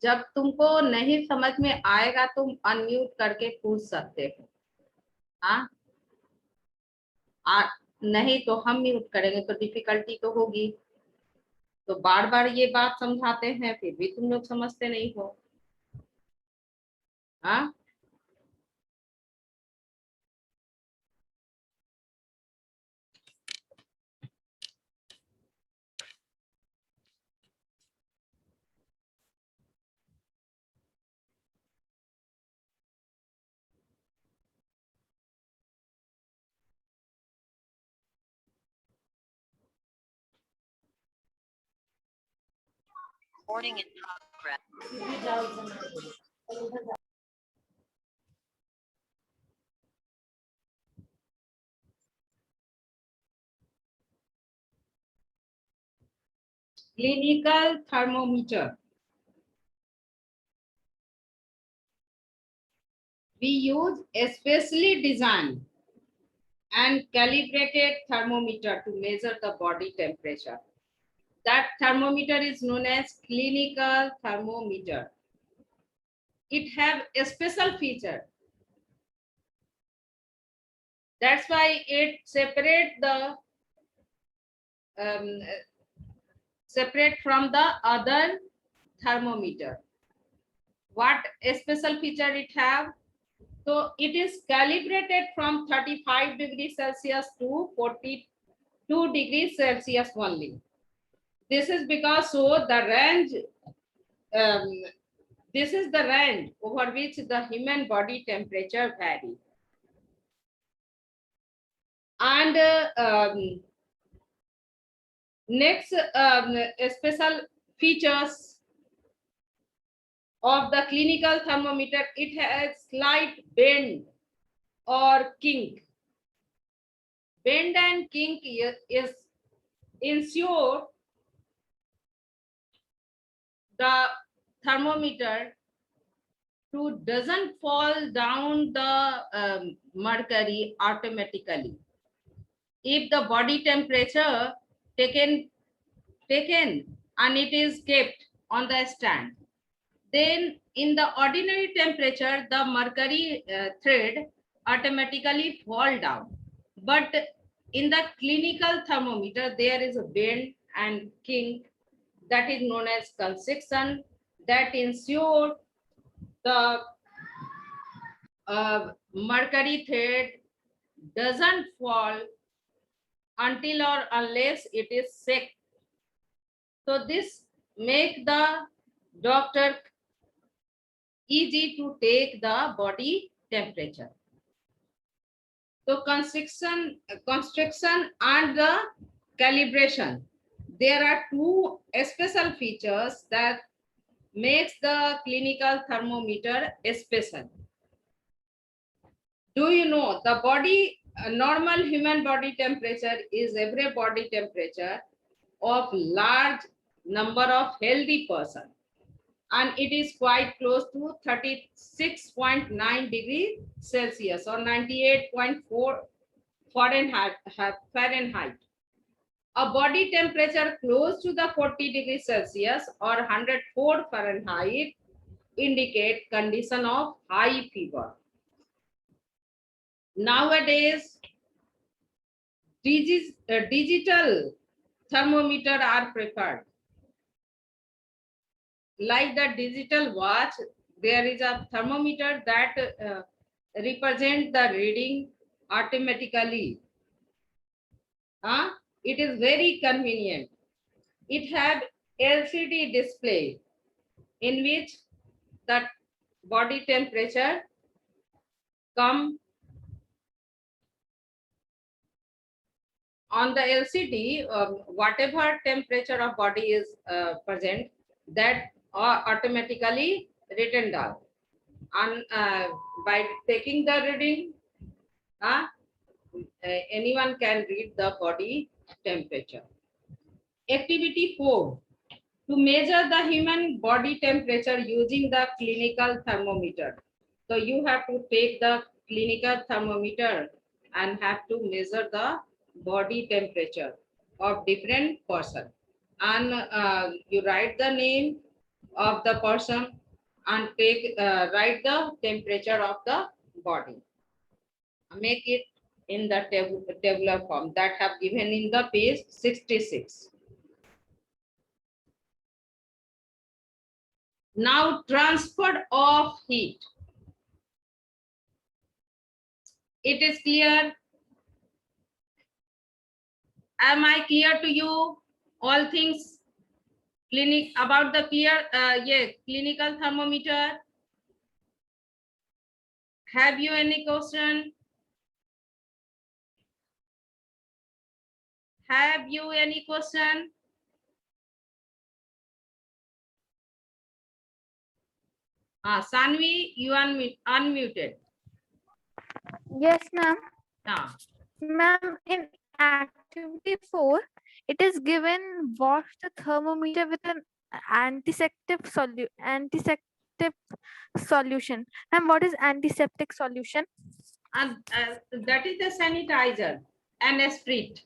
जब तुमको नहीं समझ में आएगा तुम अनम्यूट करके पूछ सकते हो। हाँ, नहीं तो हम म्यूट करेंगे तो डिफिकल्टी तो होगी। तो बार बार ये बात समझाते हैं फिर भी तुम लोग समझते नहीं हो। हाँ, Recording in progress. clinical thermometer. We use a specially designed and calibrated thermometer to measure the body temperature. That thermometer is known as clinical thermometer. It have a special feature. That's why it um, separate from the other thermometer. What a special feature it have? So it is calibrated from 35 degrees Celsius to 42 degrees Celsius only. This is because so the range, um, this is the range over which the human body temperature vary. And next special features of the clinical thermometer, it has slight bend or kink. Bend and kink is ensure the thermometer to doesn't fall down the mercury automatically. If the body temperature taken and it is kept on the stand, then in the ordinary temperature the mercury thread automatically fall down. But in the clinical thermometer there is a bend and kink that is known as constriction that ensure the mercury thread doesn't fall until or unless it is sick. So this make the doctor easy to take the body temperature. So constriction and the calibration. There are two special features that makes the clinical thermometer special. Do you know the body normal human body temperature is every body temperature of large number of healthy person, and it is quite close to 36.9 degrees Celsius or 98.4 Fahrenheit. A body temperature close to the 40 degrees Celsius or 104 Fahrenheit indicate condition of high fever. Nowadays, digital thermometer are preferred. Like the digital watch, there is a thermometer that represent the reading automatically. It is very convenient. It had LCD display in which the body temperature come on the LCD. Whatever temperature of body is present, that automatically written down. And by taking the reading, anyone can read the body temperature. Activity 4. To measure the human body temperature using the clinical thermometer. So you have to take the clinical thermometer and have to measure the body temperature of different person. And you write the name of the person and write the temperature of the body. Make it in the tabular form that have given in the page 66. Now transfer of heat. It is clear. Am I clear to you? All things about the clinical thermometer. Have you any question? Have you any question? Sanvi, you are unmuted. Yes, ma'am. Ma'am, in activity 4, it is given wash the thermometer with an antiseptic solution. And what is antiseptic solution? and that is the sanitizer and a spirit.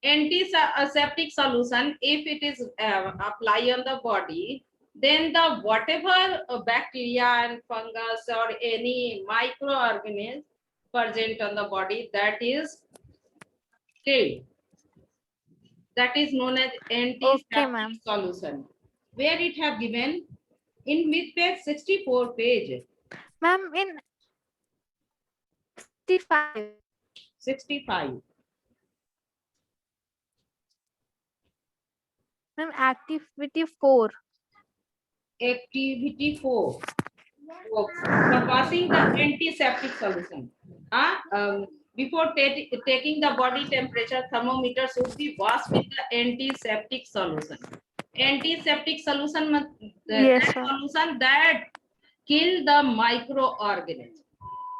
Antiseptic solution, if it is applied on the body, then the whatever bacteria and fungus or any microorganism present on the body, that is killed. That is known as antiseptic solution. Where it have given in mid page 64 page. Ma'am, in 65. 65. Ma'am, activity 4. Activity 4. For passing the antiseptic solution. Before taking the body temperature, thermometer should be washed with the antiseptic solution. Antiseptic solution, solution that kill the microorganisms.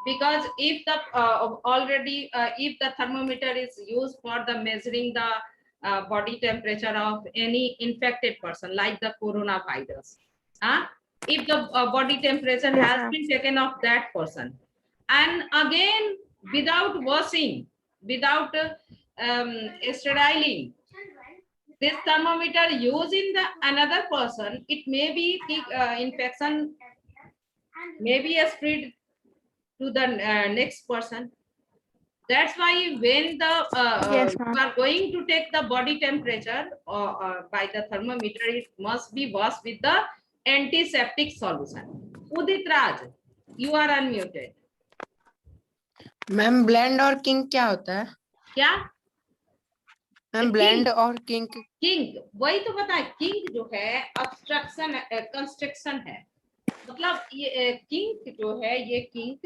Because if the if the thermometer is used for the measuring the body temperature of any infected person like the coronavirus, if the body temperature has been taken of that person, and again without washing, without steriling, this thermometer used in the another person, it may be infection may be spread to the next person. That's why when the you are going to take the body temperature by the thermometer, it must be washed with the antiseptic solution. Udit Raj, you are unmuted. Ma'am blend और kink क्या होता है? क्या ma'am blend और kink? Kink वही तो पता है, किंक जो है ऑब्स्ट्रक्शन कंस्ट्रक्शन है, मतलब ये किंक जो है, ये किंक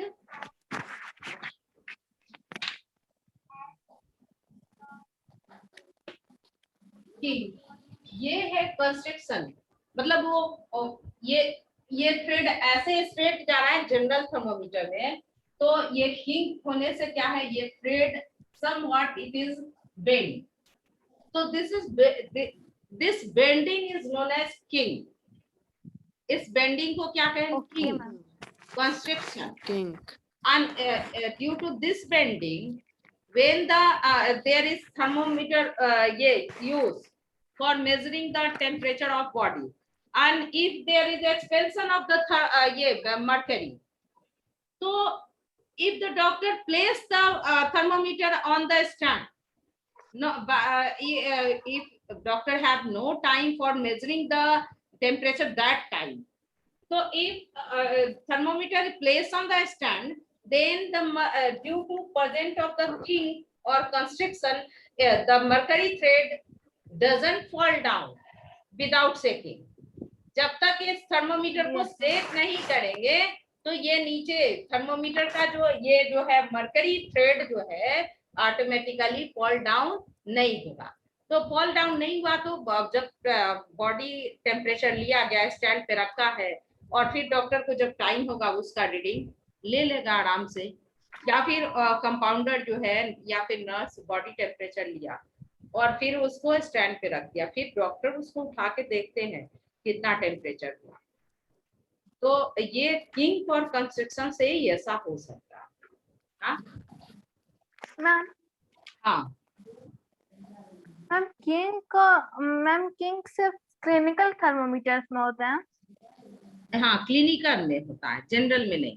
ये है कंस्ट्रक्शन, मतलब वो ये थ्रेड ऐसे स्ट्रेट जा रहा है जनरल थर्मोमीटर में, तो ये किंक होने से क्या है, ये thread somewhat it is bent, so this bending is known as kink. इस बेंडिंग को क्या कहते हैं? Kink, construction, kink. And due to this bending, when the there is thermometer used for measuring the temperature of body, and if there is expansion of the mercury, so if the doctor place the thermometer on the stand, if doctor have no time for measuring the temperature that time, so if thermometer is placed on the stand, then the due to presence of the kink or constriction, the mercury thread doesn't fall down without shaking. जब तक इस thermometer को सेक नहीं करेंगे, तो ये नीचे thermometer का जो है मरकरी थ्रेड जो है ऑटोमेटिकली फॉल डाउन नहीं होगा। तो फॉल डाउन नहीं हुआ तो जब बॉडी टेम्परेचर लिया गया, स्टैंड पे रखा है, और फिर डॉक्टर को जब टाइम होगा उसका रीडिंग ले लेगा आराम से, या फिर कंपाउंडर जो है या फिर नर्स बॉडी टेम्परेचर लिया और फिर उसको स्टैंड पे रख दिया, फिर डॉक्टर उसको उठा के देखते हैं कितना टेम्परेचर हुआ। तो ये किंक और कंस्ट्रक्शन से ही ऐसा हो सकता है। हाँ मैम किंग सिर्फ क्लिनिकल थर्मोमीटर्स में होता है। हाँ क्लिनिकल में होता है, जनरल में नहीं,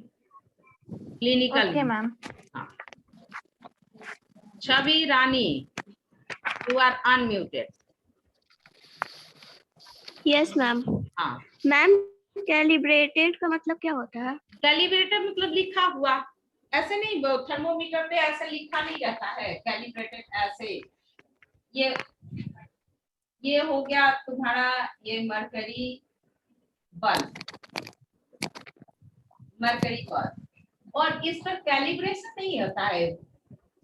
क्लिनिकल ओके में। मैम। हाँ। Chhavi Rani, you are unmuted. Yes ma'am. हाँ, मैम कैलिब्रेटेड का मतलब क्या होता है? कैलिब्रेटेड मतलब लिखा हुआ, ऐसे नहीं, थर्मोमीटर पे ऐसे लिखा नहीं रहता है कैलिब्रेटेड ऐसे। ये हो गया तुम्हारा, ये मरकरी बल्ब, मरकरी बल्ब, और इस पर कैलिब्रेशन नहीं होता है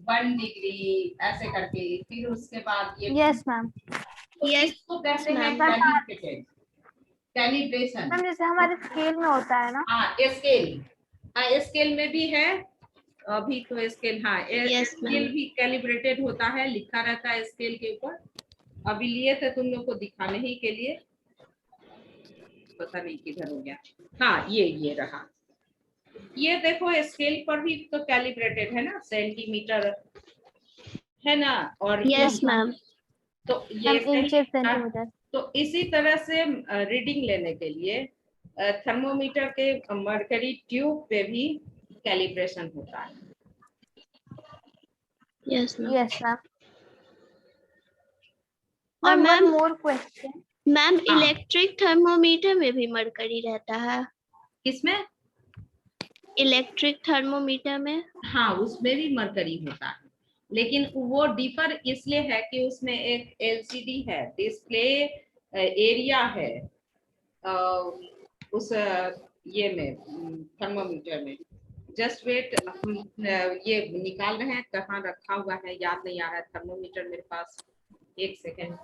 1 डिग्री ऐसे करके, फिर उसके बाद ये यस मैम। तो Yes, इसको कहते हैं ma'am. Calibrated, calibration. मैम जैसे हमारे स्केल में होता है ना। हाँ स्केल, हाँ स्केल में भी है अभी तो स्केल, हाँ Yes, स्केल ma'am. भी कैलिब्रेटेड होता है, लिखा रहता है स्केल के ऊपर। अभी लिए थे तुम लोग को दिखाने ही के लिए, पता नहीं किधर हो गया। हाँ ये रहा, ये देखो स्केल पर भी तो कैलिब्रेटेड है ना, सेंटीमीटर है ना, और Yes, ये ma'am. तो ये मैम इंच सही। सेंटीमीटर। तो इसी तरह से रीडिंग लेने के लिए थर्मोमीटर के मरकरी ट्यूब पे भी कैलिब्रेशन होता है। Yes, ma'am. Yes ma'am. और ma'am one ma'am more question. Ma'am हाँ। इलेक्ट्रिक थर्मोमीटर में भी मरकरी रहता है? किसमें? इलेक्ट्रिक थर्मोमीटर में? हाँ उसमें भी मरकरी होता है, लेकिन वो डिफर इसलिए है कि उसमें एक एलसीडी है, डिस्प्ले एरिया है उस ये में थर्मोमीटर में। जस्ट वेट, हम ये निकाल रहे हैं, कहाँ रखा हुआ है याद नहीं आ रहा है थर्मोमीटर मेरे पास, एक सेकेंड।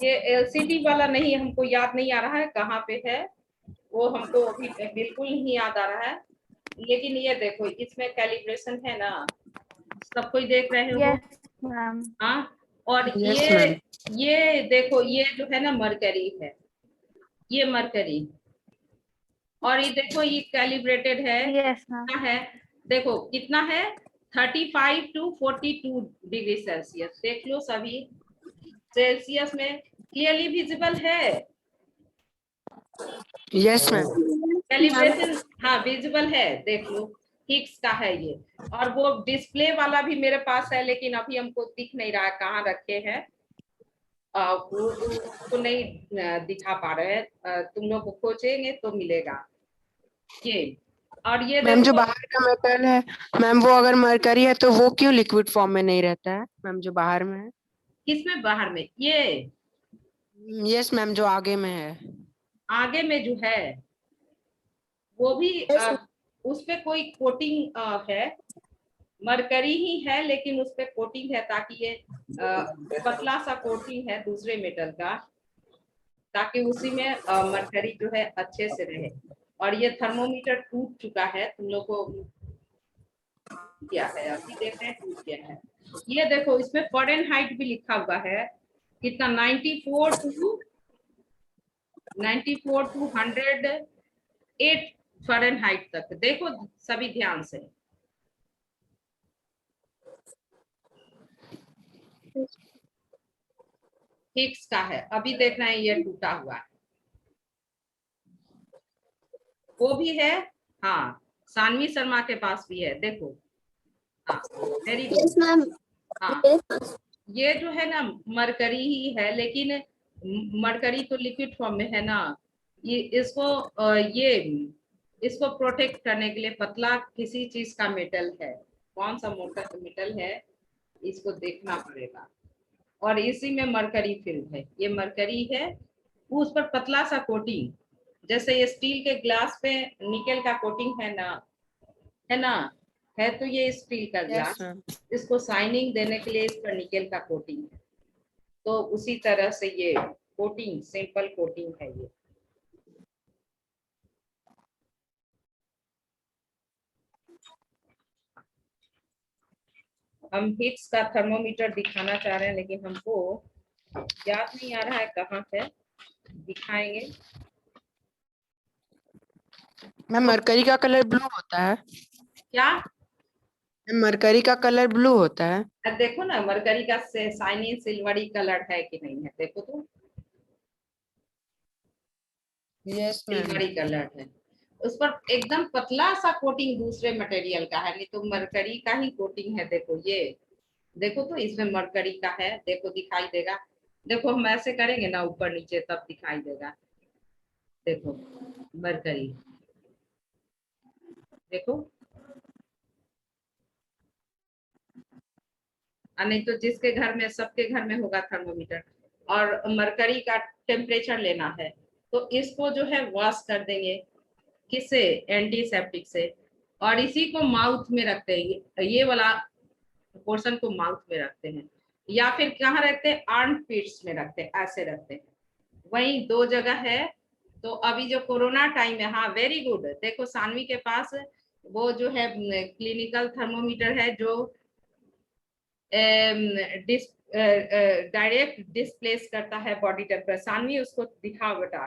ये एलसीडी वाला नहीं, हमको याद नहीं आ रहा है कहाँ पे है वो, हमको अभी बिल्कुल नहीं याद आ रहा है, लेकिन ये देखो इसमें कैलिब्रेशन है ना, सब कोई देख रहे हो। Yes ma'am. हाँ, और Yes, ma'am. ये देखो ये जो है ना मरकरी है, ये मरकरी, और ये देखो ये कैलिब्रेटेड है, यस मैम। कितना है देखो, कितना है 35 to 42 डिग्री सेल्सियस, देख लो सभी सेल्सियस में क्लियरली विजिबल है Yes, ma'am. कैलिब्रेशन, हाँ विजिबल है, देख लो हिग्स का है ये। और वो डिस्प्ले वाला भी मेरे पास है, लेकिन अभी हमको दिख नहीं रहा है कहाँ रखे हैं, वो नहीं दिखा पा रहे हैं, तुम लोग को खोजेंगे तो मिलेगा ये। और ये मैम जो देखो बाहर का मेटल है, मैम वो अगर मरकरी है तो वो क्यों लिक्विड फॉर्म में नहीं रहता है मैम, जो बाहर में है? किसमें बाहर में, ये यस मैम, जो आगे में है। आगे में जो है वो भी उस पे कोई कोटिंग है, मरकरी ही है लेकिन उस पे कोटिंग है, ताकि ये पतला सा कोटिंग है दूसरे मेटल का, ताकि उसी में मरकरी जो है अच्छे से रहे। और ये थर्मोमीटर टूट चुका है, तुम लोग को क्या है अभी देख रहे हैं, टूट गया है। ये देखो इसमें फ़ारेनहाइट भी लिखा हुआ है, कितना 94 to 108 फ़ारेनहाइट तक, देखो सभी ध्यान से। हिग्स का है, अभी देखना है ये टूटा हुआ है, वो भी है। हाँ सानवी शर्मा के पास भी है, देखो। हाँ वेरी गुड। Yes ma'am. हाँ ये जो है ना मरकरी ही है, लेकिन मरकरी तो लिक्विड फॉर्म में है ना, ये इसको प्रोटेक्ट करने के लिए पतला किसी चीज का मेटल है, कौन सा मोटा मेटल है इसको देखना पड़ेगा। और इसी में मरकरी फिल्म है, ये मरकरी है, उस पर पतला सा कोटिंग, जैसे ये स्टील के ग्लास पे निकेल का कोटिंग है ना, है ना, है तो ये स्टील का यस ग्लास, मैम। इसको शाइनिंग देने के लिए इस पर निकेल का कोटिंग है, तो उसी तरह से ये कोटिंग सिंपल कोटिंग है ये। हम हिग्स का थर्मोमीटर दिखाना चाह रहे हैं, लेकिन हमको याद नहीं आ रहा है कहाँ है, दिखाएंगे। मैम मरकरी का कलर ब्लू होता है। क्या? मैम मरकरी का कलर ब्लू होता है। देखो ना मरकरी का शाइनी सिल्वरी कलर है कि नहीं है, देखो तो। Yes ma'am. सिल्वरी कलर है, उस पर एकदम पतला सा कोटिंग दूसरे मटेरियल का है, नहीं तो मरकरी का ही कोटिंग है। देखो ये, देखो तो इसमें मरकरी का है, देखो दिखाई देगा। देखो हम ऐसे करेंगे ना ऊपर नीचे तब दिखाई देगा। देखो मरकरी, देखो। नहीं तो जिसके घर में, सबके घर में होगा थर्मोमीटर, और मरकरी का टेम्परेचर लेना है, तो इसको जो है वॉश कर देंगे, किससे? एंटीसेप्टिक से। और इसी को माउथ में रखते हैं, ये वाला पोर्शन को माउथ में रखते हैं, या फिर कहाँ रखते हैं? आर्म पिट्स में रखते हैं, ऐसे रखते हैं। वही दो जगह है। तो अभी जो कोरोना टाइम है, हाँ वेरी गुड। देखो सानवी के पास वो जो है क्लिनिकल थर्मोमीटर है, जो डायरेक्ट डिस्प्लेस करता है बॉडी टेम्परेचर। सानवी उसको दिखाओ बेटा।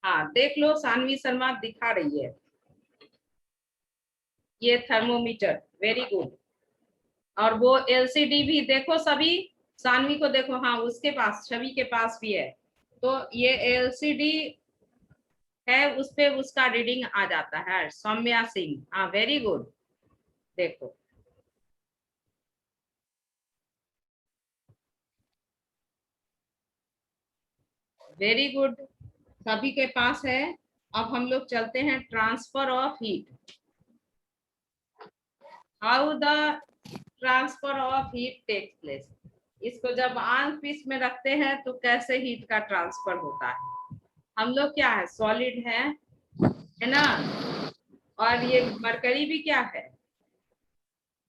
हाँ देख लो, सानवी शर्मा दिखा रही है ये थर्मोमीटर, वेरी गुड। और वो एलसीडी भी देखो सभी, सानवी को देखो, हाँ उसके पास, छवि के पास भी है। तो ये एलसीडी है, उस पे उसका रीडिंग आ जाता है। सौम्या सिंह, हाँ वेरी गुड। देखो वेरी गुड, सभी के पास है। अब हम लोग चलते हैं transfer of heat. How the transfer of heat takes place. इसको जब आर्म पिस में रखते हैं तो कैसे हीट का ट्रांसफर होता है? हम लोग क्या है, सॉलिड है ना। और ये मरकरी भी क्या है?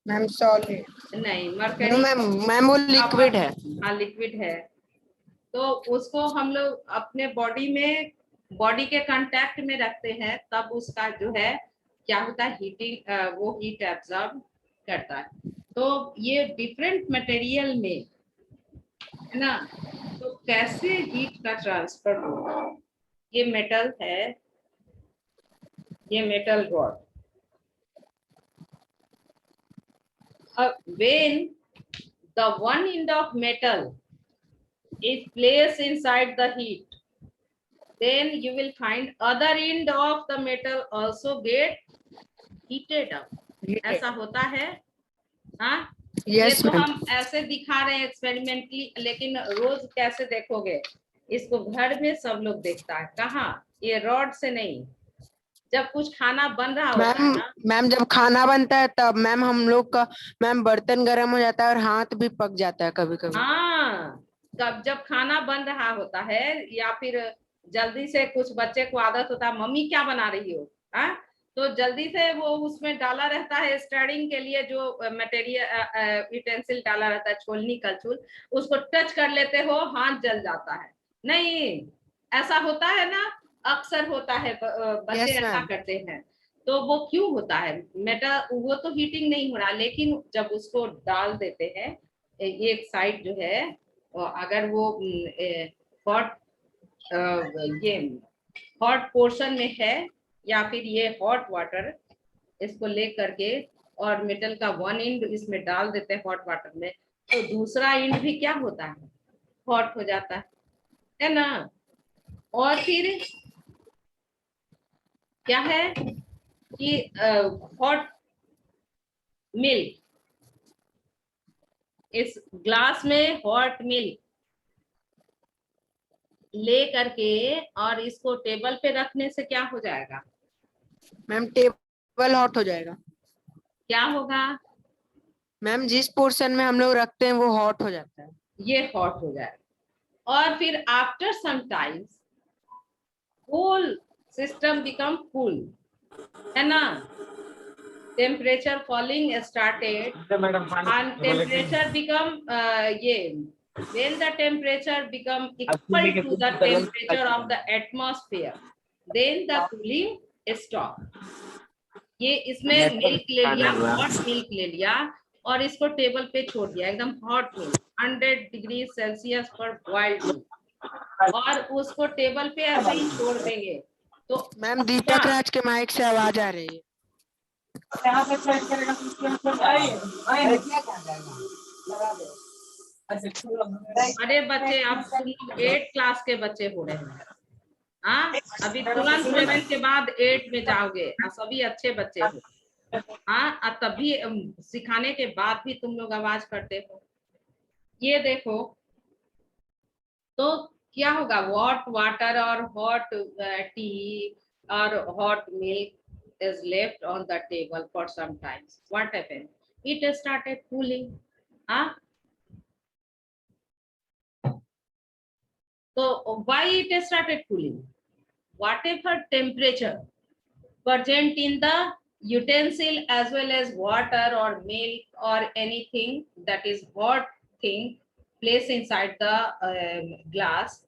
मैम सॉलिड नहीं, नो मरकरी मैम, मैम वो लिक्विड है। हाँ लिक्विड है। तो उसको हम लोग अपने बॉडी में, बॉडी के कांटेक्ट में रखते हैं, तब उसका जो है क्या होता है, हीटिंग, वो हीट एब्जॉर्ब करता है। तो ये डिफरेंट मटेरियल में है ना, तो कैसे हीट का ट्रांसफर होगा? ये मेटल है, ये metal rod. when the one end of metal is placed inside the heat, then you will find other end of the metal also get heated up. ऐसा होता है। हाँ ये यस तो मैम। हम ऐसे दिखा रहे हैं एक्सपेरिमेंटली, लेकिन रोज कैसे देखोगे इसको? घर में सब लोग देखता है, कहाँ? ये रॉड से नहीं, जब कुछ खाना बन रहा होता है मैम ना। मैम जब खाना बनता है तब मैम हम लोग का, मैम बर्तन गर्म हो जाता है और हाथ भी पक जाता है कभी कभी। हाँ, जब खाना बन रहा होता है, या फिर जल्दी से कुछ बच्चे को आदत होता है, मम्मी क्या बना रही हो, हाँ, तो जल्दी से वो उसमें डाला रहता है स्टरिंग के लिए, जो मटेरियल यूटेंसिल डाला रहता है, छोलनी कलछुल, उसको टच कर लेते हो, हाथ जल जाता है। नहीं, ऐसा होता है ना, अक्सर होता है, बच्चे यस ऐसा मैम। करते हैं। तो वो क्यों होता है? वो तो हीटिंग नहीं हो रहा, लेकिन जब उसको डाल देते हैं एक साइड जो है, अगर वो हॉट, ये हॉट पोर्शन में है, या फिर ये हॉट वाटर इसको ले करके और मेटल का वन एंड इसमें डाल देते हैं हॉट वाटर में, तो दूसरा एंड भी क्या होता है, हॉट हो जाता है ना। और फिर क्या है कि हॉट मिल्क, इस ग्लास में हॉट मिल्क ले करके और इसको टेबल पे रखने से क्या हो जाएगा? मैम टेबल हॉट हो जाएगा। क्या होगा? मैम जिस पोर्शन में हम लोग रखते हैं वो हॉट हो जाता है। ये हॉट हो जाएगा। और फिर after some times whole system become cool, है ना। Temperature falling started and temperature become when the temperature become equal to the temperature of the atmosphere, then the cooling stop. ये इसमें मिल्क ले लिया, हॉट मिल्क ले लिया और इसको टेबल पे छोड़ दिया, एकदम हॉट मिल्क 100 डिग्री सेल्सियस पर बॉइल्ड मिल्क, और उसको टेबल पे ऐसे ही छोड़ देंगे। तो मैम दीपक राज के माइक से आवाज आ रही है। अरे बच्चे, अब तुम लोग 8 क्लास के बच्चे हो रहे हैं, हाँ अभी तुरंत 7 के बाद 8 में जाओगे और सभी अच्छे बच्चे हो, हाँ और तभी सिखाने के बाद भी तुम लोग आवाज करते हो। ये देखो तो क्या होगा, हॉट वाटर और हॉट टी और hot milk is left on the table for some times. What happened? It started cooling. Huh? So why it started cooling? Whatever temperature present in the utensil as well as water or milk or anything that is hot thing placed inside the glass,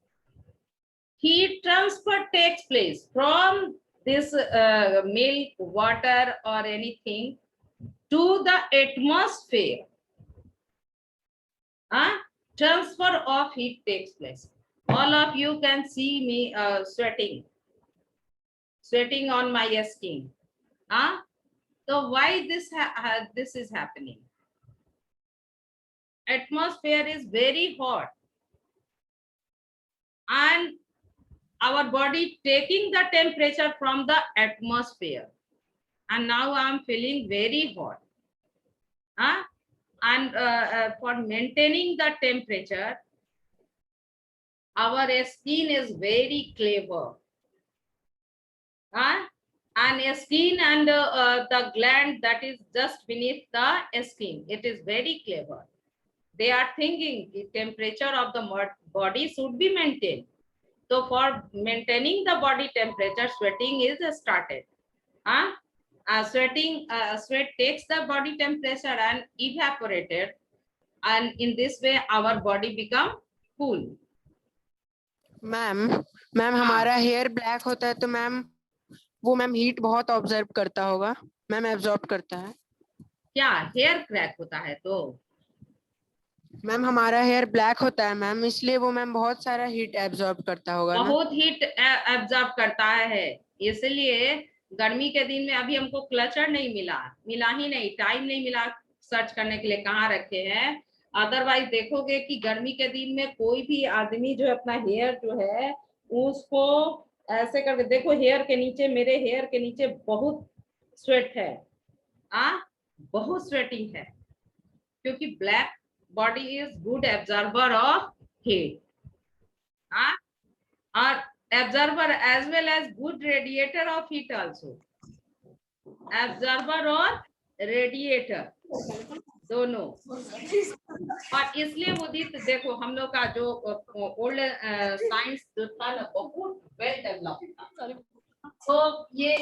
heat transfer takes place from this milk, water or anything to the atmosphere. Transfer of heat takes place. All of you can see me sweating on my skin. So why this is happening? Atmosphere is very hot and our body taking the temperature from the atmosphere, and now I am feeling very hot. And for maintaining the temperature, our skin is very clever. And skin and the gland that is just beneath the skin, it is very clever. They are thinking the temperature of the body should be maintained. So for maintaining the body temperature, sweating is started. Sweat takes the body temperature and evaporated, and in this way our body become cool. Ma'am हमारा hair black होता है तो ma'am वो ma'am heat बहुत observe करता होगा, ma'am absorb करता है। क्या हेयर क्रैक होता है? तो मैम हमारा हेयर ब्लैक होता है मैम, इसलिए वो मैम बहुत सारा हीट एब्जॉर्ब करता होगा ना। बहुत हीट एब्जॉर्ब करता है, इसलिए गर्मी के दिन में अभी हमको क्लचर नहीं मिला ही नहीं, टाइम नहीं मिला सर्च करने के लिए कहाँ रखे हैं। अदरवाइज देखोगे कि गर्मी के दिन में कोई भी आदमी जो अपना हेयर जो है उसको ऐसे करके देखो, हेयर के नीचे, मेरे हेयर के नीचे बहुत स्वेट है, बहुत स्वेटिंग है, क्योंकि black body is good absorber of heat, और absorber as well as good radiator of heat also. Absorber और radiator दोनों। और इसलिए उदित देखो हम लोग का जो ओल्ड साइंस जो था ना बहुत वेल डेवलप था। तो ये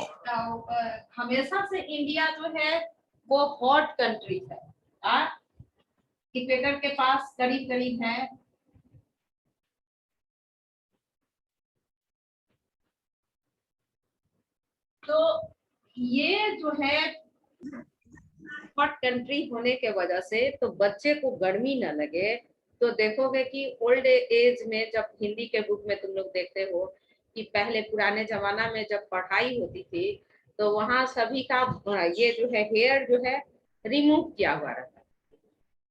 हमेशा से इंडिया जो है वो हॉट कंट्री है, इक्वेटर के पास करीब करीब है। तो ये जो है हॉट कंट्री होने के वजह से तो बच्चे को गर्मी न लगे, तो देखोगे कि ओल्ड एज में जब हिंदी के बुक में तुम लोग देखते हो कि पहले पुराने जमाना में जब पढ़ाई होती थी तो वहां सभी का ये जो है हेयर जो है रिमूव किया हुआ रहता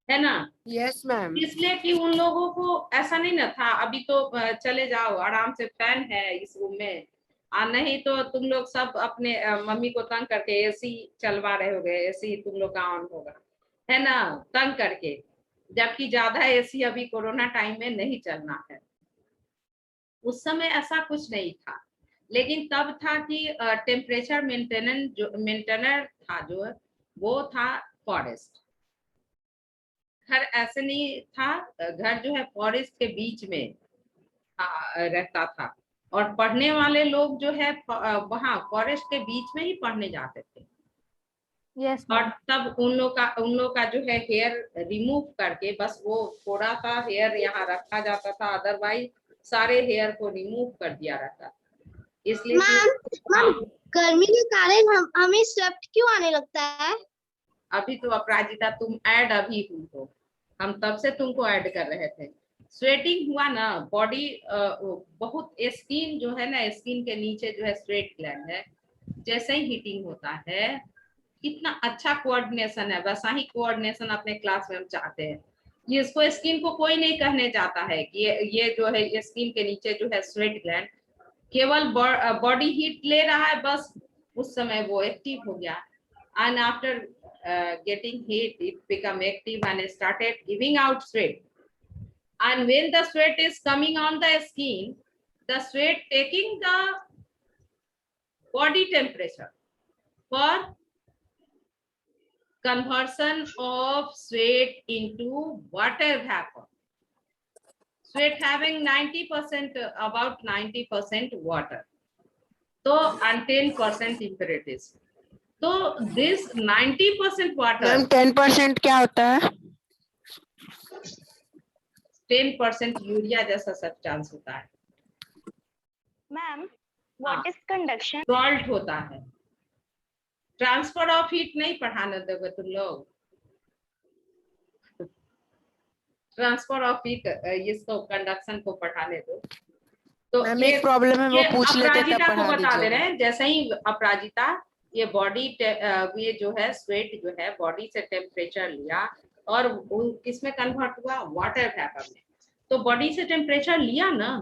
है ना। Yes ma'am. इसलिए कि उन लोगों को ऐसा नहीं ना था, अभी तो चले जाओ आराम से, फैन है इस रूम में, नहीं तो तुम लोग सब अपने मम्मी को तंग करके एसी चलवा रहे होगे, एसी तुम लोग का ऑन होगा, है ना, तंग करके, जबकि ज्यादा एसी अभी कोरोना टाइम में नहीं चलना है। उस समय ऐसा कुछ नहीं था, लेकिन तब था कि टेम्परेचर मेंटेनर था जो वो था फॉरेस्ट। घर ऐसे नहीं था, घर जो है फॉरेस्ट के बीच में रहता था, और पढ़ने वाले लोग जो है वहाँ फॉरेस्ट के बीच में ही पढ़ने जाते थे। Yes, और तब उन लोग का जो है हेयर रिमूव करके बस वो थोड़ा सा हेयर यहाँ रखा जाता था, अदरवाइज सारे हेयर को रिमूव कर दिया रहता, इसलिए गर्मी के कारण हमें स्वेट क्यों आने लगता है? अभी तो अपराजिता तुम ऐड अभी हुई हो, हम तब से तुमको ऐड कर रहे थे। स्वेटिंग हुआ ना, बॉडी बहुत, स्किन जो है ना, स्किन के नीचे जो है स्वेट ग्लैंड है, जैसे ही हीटिंग होता है कितना अच्छा कोऑर्डिनेशन है, वैसा ही कोऑर्डिनेशन अपने क्लास में हम चाहते हैं। ये इसको स्किन को कोई नहीं कहने जाता है कि ये जो है ये स्किन के नीचे जो है स्वेट ग्लैंड केवल बॉडी हीट ले रहा है, बस उस समय वो एक्टिव हो गया, and after getting heat it become active and started giving out sweat, and when the sweat is coming on the skin, the sweat taking the body temperature for conversion of sweat into water vapor. Sweat having 90%, about 90% water, so and 10% impurities. तो this 90% water, ma'am 10% क्या होता है? 10% urea जैसा substance होता है, ma'am what is conduction? Salt होता है। Transfer of heat नहीं पढ़ाने दोगे तुम लोग? ट्रांसफर ऑफ हीट इसको कंडक्शन को पढ़ाने दो। तो मैम एक प्रॉब्लम है, वो पूछ लेते तब अपराजिता को पढ़ा बता दे रहे दीजिएगा। हैं, जैसे ही अपराजिता ये बॉडी ये जो है स्वेट जो है बॉडी से टेम्परेचर लिया और वो किसमें कन्वर्ट हुआ? वाटर वेपर में। तो बॉडी से टेम्परेचर लिया ना,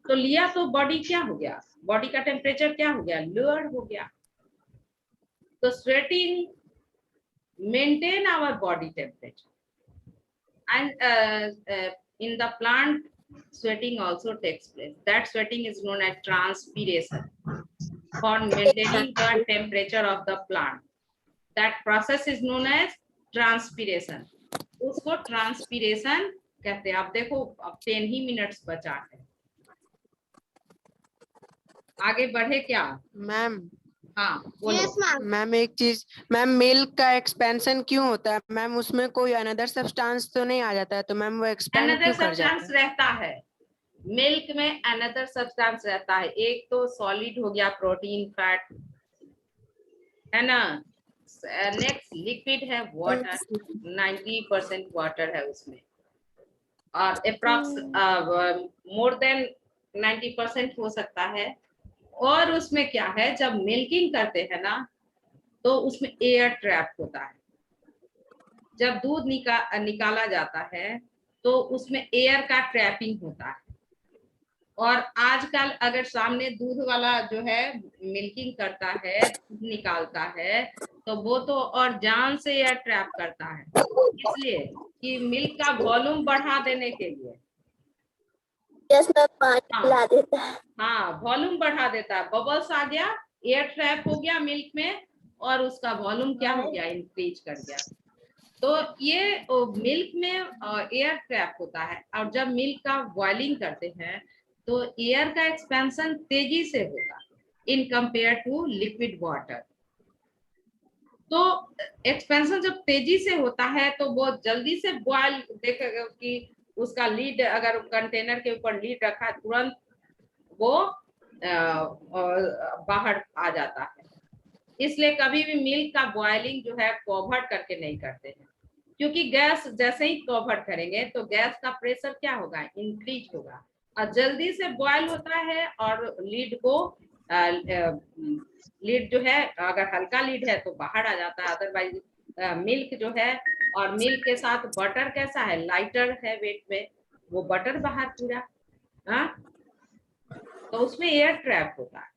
तो लिया तो बॉडी क्या हो गया? बॉडी का टेम्परेचर क्या हो गया? लोअर हो गया। तो sweating maintain our body temperature, and in the plant sweating also takes place. That sweating is known as transpiration, for maintaining the temperature of the plant. That process is known as transpiration. उसको transpiration कहते हैं। अब देखो अब 10 ही minutes बचा है, आगे बढ़े क्या? मैम हाँ बोलो। Yes ma'am. मैम एक चीज, मैम मिल्क का एक्सपेंशन क्यों होता है मैम? उसमें कोई अनदर सब्सटेंस तो नहीं आ जाता है, तो मैम वो एक्सपेंड अनदर क्यों कर जाता सब्सटेंस है? रहता है मिल्क में, अनदर सब्सटेंस रहता है। एक तो सॉलिड हो गया, प्रोटीन, फैट, है ना। नेक्स्ट लिक्विड है वाटर, 90% वाटर है उसमें, और अप्रॉक्स मोर देन 90% हो सकता है। और उसमें क्या है, जब मिल्किंग करते हैं ना तो उसमें एयर ट्रैप होता है। जब दूध निकाला जाता है तो उसमें एयर का ट्रैपिंग होता है। और आजकल अगर सामने दूध वाला जो है मिल्किंग करता है, दूध निकालता है, तो वो तो और जान से एयर ट्रैप करता है, इसलिए कि मिल्क का वॉल्यूम बढ़ा देने के लिए। पानी पिला देता है। हाँ, वॉल्यूम बढ़ा देता है, बबल्स आ गया, एयर ट्रैप हो गया मिल्क में, और उसका वॉल्यूम क्या हो गया? इंक्रीज कर गया। तो ये मिल्क में एयर ट्रैप होता है। और जब मिल्क का बॉइलिंग करते हैं तो एयर का एक्सपेंशन तेजी से होगा in compare to liquid water. तो एक्सपेंशन जब तेजी से होता है तो वो जल्दी से बॉयल, देखेगा कि उसका लीड, अगर कंटेनर के ऊपर लीड रखा तुरंत वो बाहर आ जाता है। इसलिए कभी भी मिल्क का बॉइलिंग जो है कवर्ड करके नहीं करते हैं, क्योंकि गैस जैसे ही कवर करेंगे तो गैस का प्रेशर क्या होगा? इंक्रीज होगा, और जल्दी से बॉयल होता है। और लीड को लीड जो है अगर हल्का लीड है तो बाहर आ जाता है, अदरवाइज मिल्क जो है, और मिल्क के साथ बटर कैसा है? लाइटर है वेट में, वो बटर बाहर पूरा, हाँ, तो उसमें एयर ट्रैप होता है।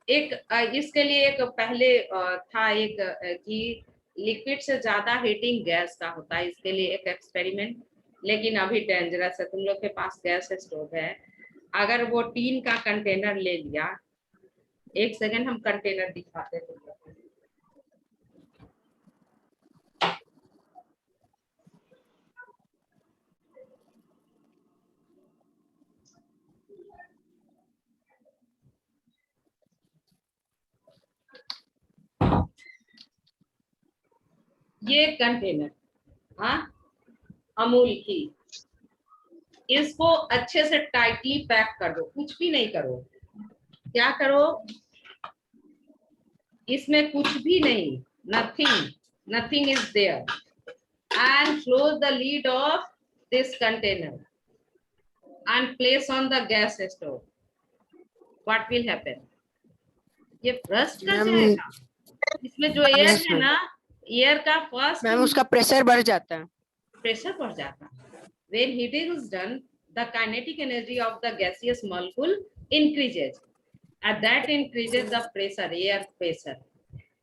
एक इसके लिए एक पहले था एक कि लिक्विड से ज्यादा हीटिंग गैस का होता है, इसके लिए एक एक्सपेरिमेंट, लेकिन अभी डेंजरस है। तुम लोग के पास गैस स्टोव है, अगर वो टीन का कंटेनर ले लिया, एक सेकंड हम कंटेनर दिखाते हैं। ये कंटेनर, हाँ, अमूल की, इसको अच्छे से टाइटली पैक कर दो, कुछ भी नहीं करो, क्या करो, इसमें कुछ भी नहीं, nothing is there, and close the lid of this container and place on the gas stove. What will happen? ये ब्रस्ट कर मैम जाएगा। इसमें जो एयर Yes, है ma'am. ना, एयर का फर्स्ट मैम उसका प्रेशर बढ़ जाता है। प्रेशर बढ़ जाता है। When heating is done, the kinetic energy of the gaseous molecule increases, and that increases the pressure, air pressure.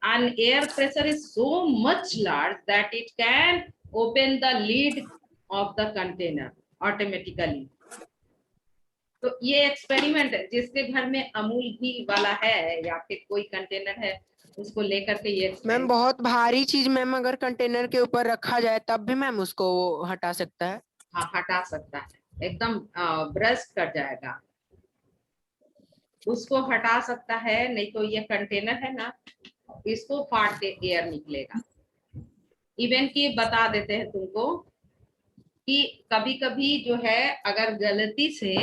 And air pressure is so much large that it can open the lid of the container automatically. तो ये experiment है, जिसके घर में अमूल घी वाला है या फिर कोई कंटेनर है, उसको लेकर के ये मैम बहुत भारी चीज मैम अगर कंटेनर के ऊपर रखा जाए तब भी मैम उसको हटा सकता है। हाँ, हटा सकता है, एकदम ब्रस्ट कर जाएगा, उसको हटा सकता है। नहीं तो ये कंटेनर है ना, इसको फाड़ के एयर निकलेगा। इवन कि बता देते हैं तुमको कि कभी कभी जो है, अगर गलती से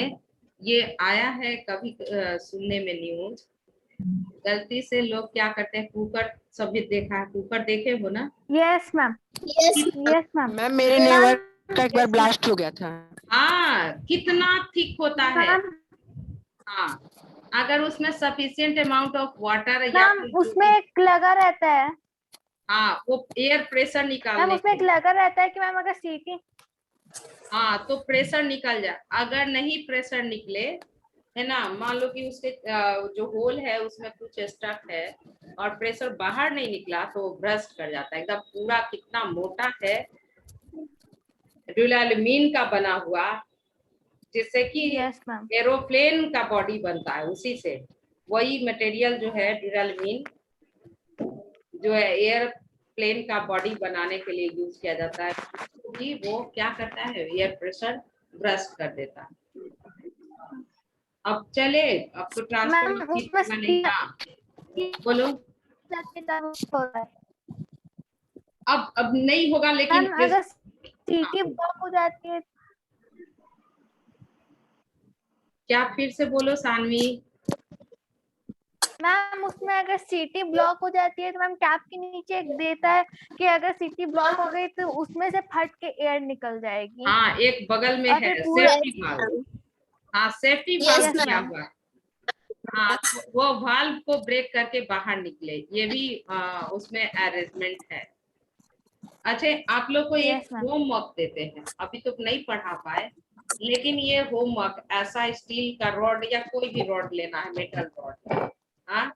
ये आया है कभी सुनने में न्यूज, गलती से लोग क्या करते हैं, कुकर, सभी देखा है, कुकर देखे हो ना? Yes ma'am, yes ma'am. Ma'am मेरे नेवर का एक बार ब्लास्ट हो गया था। हाँ, कितना थिक होता है। हाँ, अगर उसमें सफिशिएंट अमाउंट ऑफ वाटर या मैम उसमें एक लगा रहता है, हाँ, वो एयर प्रेशर मैम निकालने उसमें एक के लिए। लगा रहता है कि मैम अगर सीटी, हाँ, तो प्रेशर निकल जाए। अगर नहीं प्रेशर निकले, है ना, मान लो कि उसके जो होल है उसमें कुछ स्टफ है और प्रेशर बाहर नहीं निकला, तो ब्रस्ट कर जाता है एकदम पूरा। कितना मोटा है, ड्यूरैलमीन का बना हुआ, जिससे कि यस मैम, एरोप्लेन का बॉडी बनता है, उसी से वही मटेरियल जो है ड्यूरैलमीन, जो है एयरप्लेन का बॉडी बनाने के लिए यूज किया जाता है, तो भी वो क्या करता है, एयर प्रेशर ब्रस्ट कर देता है। अब चले, अब तो मैम उसमें ट्रांसफर हाँ, बोलो। अब नहीं होगा, लेकिन मैम अगर सीटी ब्लॉक हो जाती है, क्या, फिर से बोलो सानवी। मैम उसमें अगर सीटी ब्लॉक हो जाती है तो मैम कैप के नीचे एक देता है कि अगर सीटी ब्लॉक हो गई तो उसमें से फट के एयर निकल जाएगी। हाँ, एक बगल में और है फिर पूरा- सेफ्टी वाल्व। हाँ, सेफ्टी Yes, वाल्व ma'am. किया हुआ है। हाँ, वो वाल्व को ब्रेक करके बाहर निकले, ये भी उसमें अरेंजमेंट है। अच्छा, आप लोग को एक Yes, ma'am. होमवर्क देते हैं, अभी तो नहीं पढ़ा पाए, लेकिन ये होमवर्क ऐसा स्टील का रॉड या कोई भी रॉड लेना है, मेटल रॉड, हाँ,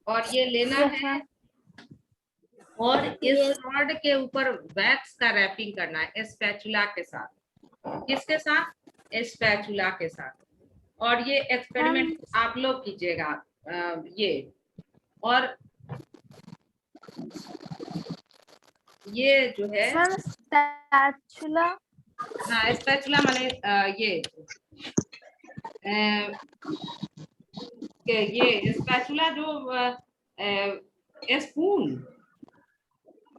और ये लेना Yes, है, ma'am. और इस रॉड के ऊपर वैक्स का रैपिंग करना है स्पैचुला के साथ। किसके साथ? स्पैचुला के साथ। और ये एक्सपेरिमेंट आप लोग कीजिएगा, ये, और ये जो है, मैम स्पैचुला, हाँ, स्पैचुला माने ये स्पैचुला जो स्पून,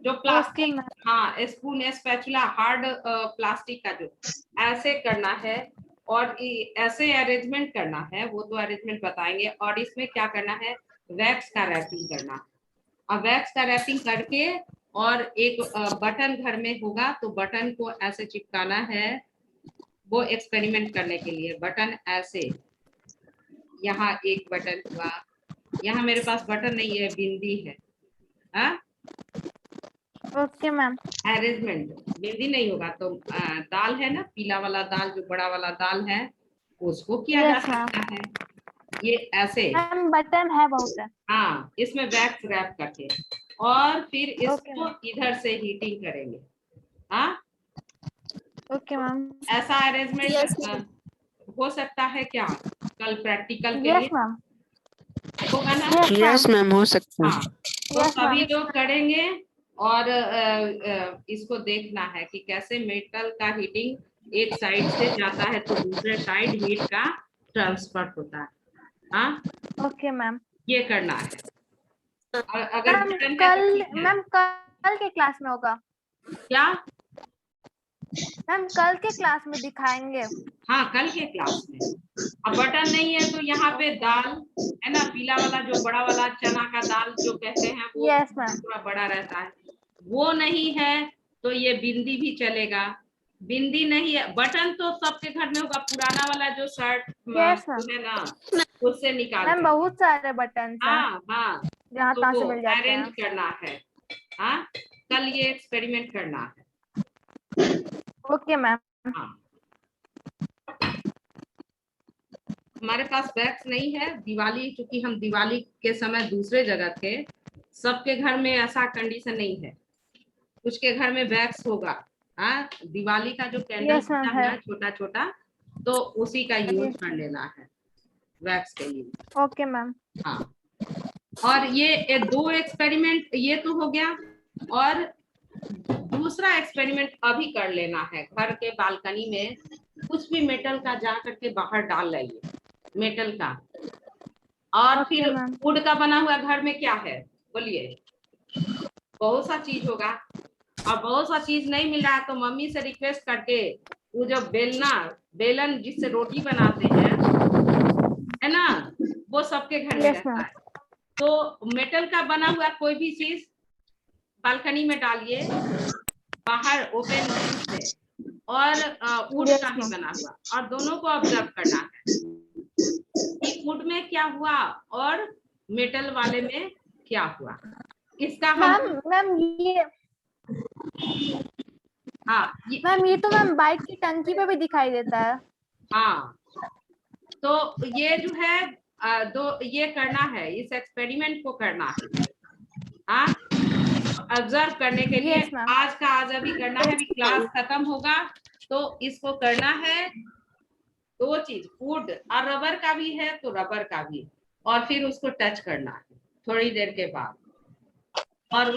जो प्लास्टिक, हाँ, स्पून स्पैचुला, हार्ड प्लास्टिक का, जो ऐसे करना है और ऐसे अरेंजमेंट करना है, वो तो अरेंजमेंट बताएंगे। और इसमें क्या करना है, वैक्स का रैपिंग करना, और वैक्स का रैपिंग करके, और एक बटन घर में होगा तो बटन को ऐसे चिपकाना है, वो एक्सपेरिमेंट करने के लिए। बटन ऐसे, यहाँ एक बटन हुआ, यहाँ मेरे पास बटन नहीं है, बिंदी है, हाँ, ओके मैम, अरेंजमेंट। बिंदी नहीं होगा तो दाल है ना, पीला वाला दाल, जो बड़ा वाला दाल है, उसको किया जा Yes, ma'am. सकता है। ये ऐसे, मैम बटन है बहुत है। हाँ, इसमें वैक्स रैप करके, और फिर इसको Okay, इधर से हीटिंग करेंगे। हाँ, ओके मैम, ऐसा अरेंजमेंट हो सकता है क्या कल प्रैक्टिकल के यस लिए? मैम, होगा ना? यस मैम हो सकता हाँ, है। तो Yes, सभी ma'am. लोग करेंगे, और इसको देखना है कि कैसे मेटल का हीटिंग एक साइड से जाता है तो दूसरे साइड हीट का ट्रांसफर होता है। हाँ, ओके मैम। ये करना है। और अगर मैम बटन है कल, तो ठीक है। मैम कल के क्लास में होगा, क्या? मैम कल के क्लास में दिखाएंगे। हाँ, कल के क्लास में। अब बटन नहीं है तो यहाँ पे दाल है ना, पीला वाला जो बड़ा वाला चना का दाल जो कहते हैं वो Yes, ma'am. थोड़ा बड़ा रहता है, वो नहीं है तो ये बिंदी भी चलेगा। बिंदी नहीं है, बटन तो सबके घर में होगा, पुराना वाला जो शर्ट Yes, ma'am. है ना उससे निकाल मैम कर। बहुत सारे बटन हैं हाँ हाँ, जहाँ तो तहाँ से वो मिल जाते अरेंज हैं। करना है। हाँ, कल ये एक्सपेरिमेंट करना है। Okay ma'am. हाँ, हमारे पास बैग्स नहीं है, दिवाली चूंकि हम दिवाली के समय दूसरे जगह थे, सबके घर में ऐसा कंडीशन नहीं है, कुछ के घर में बैग्स होगा। हाँ, दिवाली का जो कैंडल Yes, ma'am, होता है है। छोटा छोटा, तो उसी का यूज कर लेना है वैक्स के लिए। Okay ma'am. हाँ, और ये दो एक्सपेरिमेंट ये तो हो गया, और दूसरा एक्सपेरिमेंट अभी कर लेना है। घर के बालकनी में कुछ भी मेटल का जा करके बाहर डाल लाइए, मेटल का। और Okay, फिर ma'am. वुड का बना हुआ घर में क्या है बोलिए, बहुत सा चीज होगा। और बहुत सा चीज नहीं मिल रहा है तो मम्मी से रिक्वेस्ट करके वो जो बेलन जिससे रोटी बनाते हैं है ना, वो सबके घर में Yes, रहता ma'am. है। तो मेटल का बना हुआ कोई भी चीज बालकनी में डालिए, बाहर ओपन से, और वुड Yes, का भी ma'am. बना हुआ, और दोनों को ऑब्जर्व करना है कि वुड में क्या हुआ और मेटल वाले में क्या हुआ। इसका हम मैम ये हाँ मैम ये तो मैम बाइक की टंकी पे भी दिखाई देता है। हाँ, तो ये जो है ये करना है, इस एक्सपेरिमेंट को करना है। हाँ, ऑब्जर्व करने के लिए Yes, ma'am. आज का आज अभी करना है, अभी क्लास खत्म होगा तो इसको करना है। दो चीज, वुड और रबर का भी है तो रबर का भी, और फिर उसको टच करना है थोड़ी देर के बाद, और